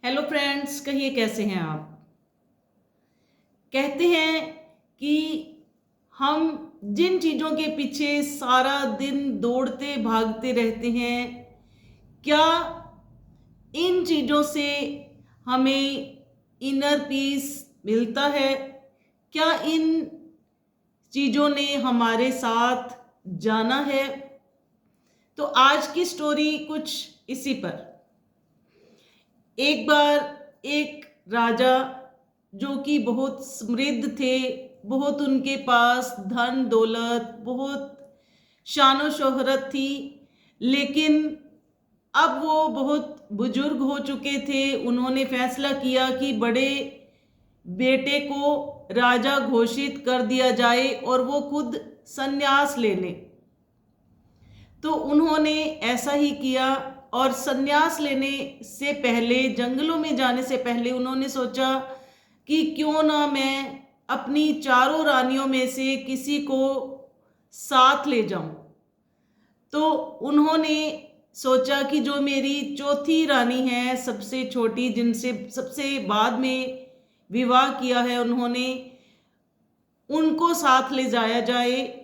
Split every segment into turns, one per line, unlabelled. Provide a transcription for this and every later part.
Hello friends, कहिए कैसे हैं आप। कहते हैं कि हम जिन चीज़ों के पीछे सारा दिन दौड़ते भागते रहते हैं, क्या इन चीज़ों से हमें इनर पीस मिलता है? क्या इन चीज़ों ने हमारे साथ जाना है? तो आज की स्टोरी कुछ इसी पर। एक बार एक राजा जो कि बहुत समृद्ध थे, बहुत उनके पास धन दौलत, बहुत शानो शोहरत थी, लेकिन अब वो बहुत बुजुर्ग हो चुके थे। उन्होंने फैसला किया कि बड़े बेटे को राजा घोषित कर दिया जाए और वो खुद संन्यास ले लें। तो उन्होंने ऐसा ही किया और संन्यास लेने से पहले, जंगलों में जाने से पहले उन्होंने सोचा कि क्यों ना मैं अपनी चारों रानियों में से किसी को साथ ले जाऊं। तो उन्होंने सोचा कि जो मेरी चौथी रानी है, सबसे छोटी, जिनसे सबसे बाद में विवाह किया है उन्होंने, उनको साथ ले जाया जाए।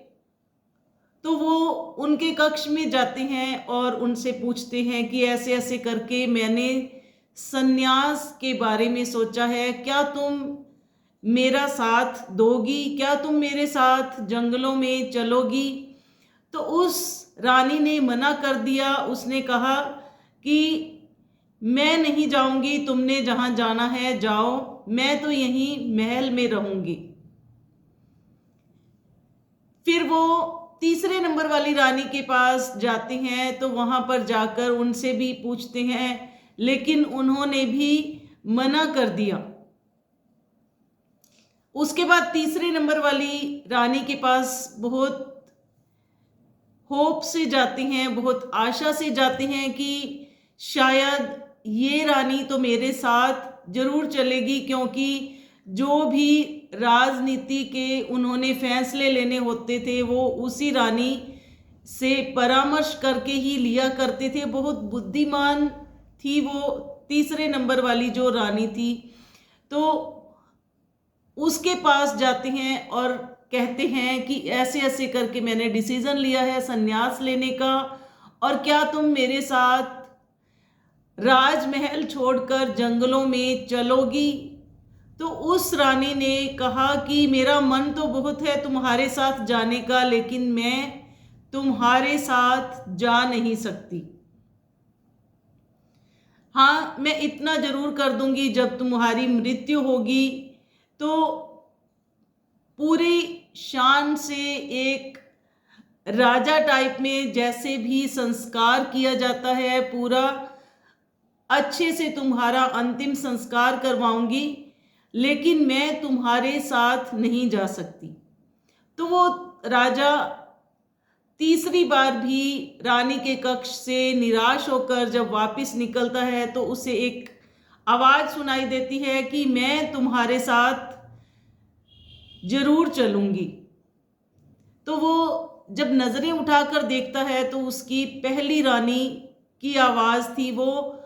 तो वो उनके कक्ष में जाते हैं और उनसे पूछते हैं कि ऐसे ऐसे करके मैंने संन्यास के बारे में सोचा है, क्या तुम मेरा साथ दोगी? क्या तुम मेरे साथ जंगलों में चलोगी? तो उस रानी ने मना कर दिया। उसने कहा कि मैं नहीं जाऊंगी, तुमने जहां जाना है जाओ, मैं तो यहीं महल में रहूंगी। फिर वो तीसरे नंबर वाली रानी के पास जाते हैं, तो वहां पर जाकर उनसे भी पूछते हैं, लेकिन उन्होंने भी मना कर दिया। उसके बाद तीसरे नंबर वाली रानी के पास बहुत होप से जाते हैं, बहुत आशा से जाते हैं कि शायद ये रानी तो मेरे साथ जरूर चलेगी, क्योंकि जो भी राजनीति के उन्होंने फैसले लेने होते थे वो उसी रानी से परामर्श करके ही लिया करते थे। बहुत बुद्धिमान थी वो तीसरे नंबर वाली जो रानी थी। तो उसके पास जाते हैं और कहते हैं कि ऐसे ऐसे करके मैंने डिसीजन लिया है संन्यास लेने का, और क्या तुम मेरे साथ राजमहल छोड़कर जंगलों में चलोगी? तो उस रानी ने कहा कि मेरा मन तो बहुत है तुम्हारे साथ जाने का, लेकिन मैं तुम्हारे साथ जा नहीं सकती। हाँ, मैं इतना जरूर कर दूंगी, जब तुम्हारी मृत्यु होगी तो पूरी शान से एक राजा टाइप में जैसे भी संस्कार किया जाता है, पूरा अच्छे से तुम्हारा अंतिम संस्कार करवाऊंगी, लेकिन मैं तुम्हारे साथ नहीं जा सकती। तो वो राजा तीसरी बार भी रानी के कक्ष से निराश होकर जब वापस निकलता है, तो उसे एक आवाज सुनाई देती है कि मैं तुम्हारे साथ जरूर चलूंगी। तो वो जब नजरें उठाकर देखता है तो उसकी पहली रानी की आवाज थी, वो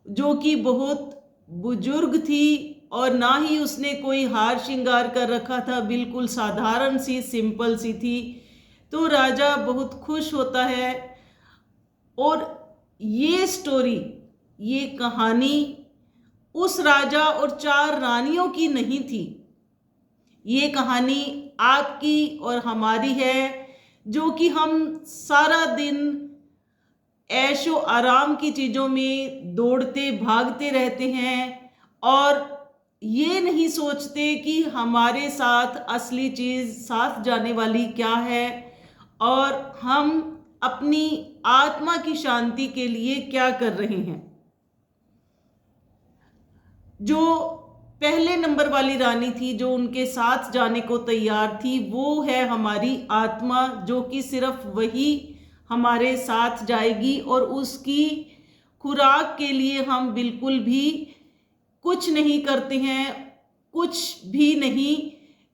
जो कि बहुत बुजुर्ग थी और ना ही उसने कोई हार श्रृंगार कर रखा था, बिल्कुल साधारण सी सिंपल सी थी। तो राजा बहुत खुश होता है। और ये स्टोरी, ये कहानी उस राजा और चार रानियों की नहीं थी, ये कहानी आपकी और हमारी है, जो कि हम सारा दिन ऐशो आराम की चीज़ों में दौड़ते भागते रहते हैं और ये नहीं सोचते कि हमारे साथ असली चीज़ साथ जाने वाली क्या है और हम अपनी आत्मा की शांति के लिए क्या कर रहे हैं। जो पहले नंबर वाली रानी थी, जो उनके साथ जाने को तैयार थी, वो है हमारी आत्मा, जो कि सिर्फ वही हमारे साथ जाएगी और उसकी खुराक के लिए हम बिल्कुल भी कुछ नहीं करते हैं, कुछ भी नहीं,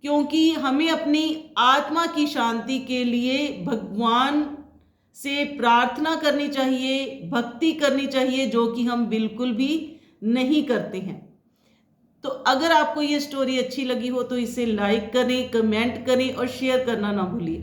क्योंकि हमें अपनी आत्मा की शांति के लिए भगवान से प्रार्थना करनी चाहिए, भक्ति करनी चाहिए, जो कि हम बिल्कुल भी नहीं करते हैं। तो अगर आपको ये स्टोरी अच्छी लगी हो तो इसे लाइक करें, कमेंट करें और शेयर करना ना भूलिए।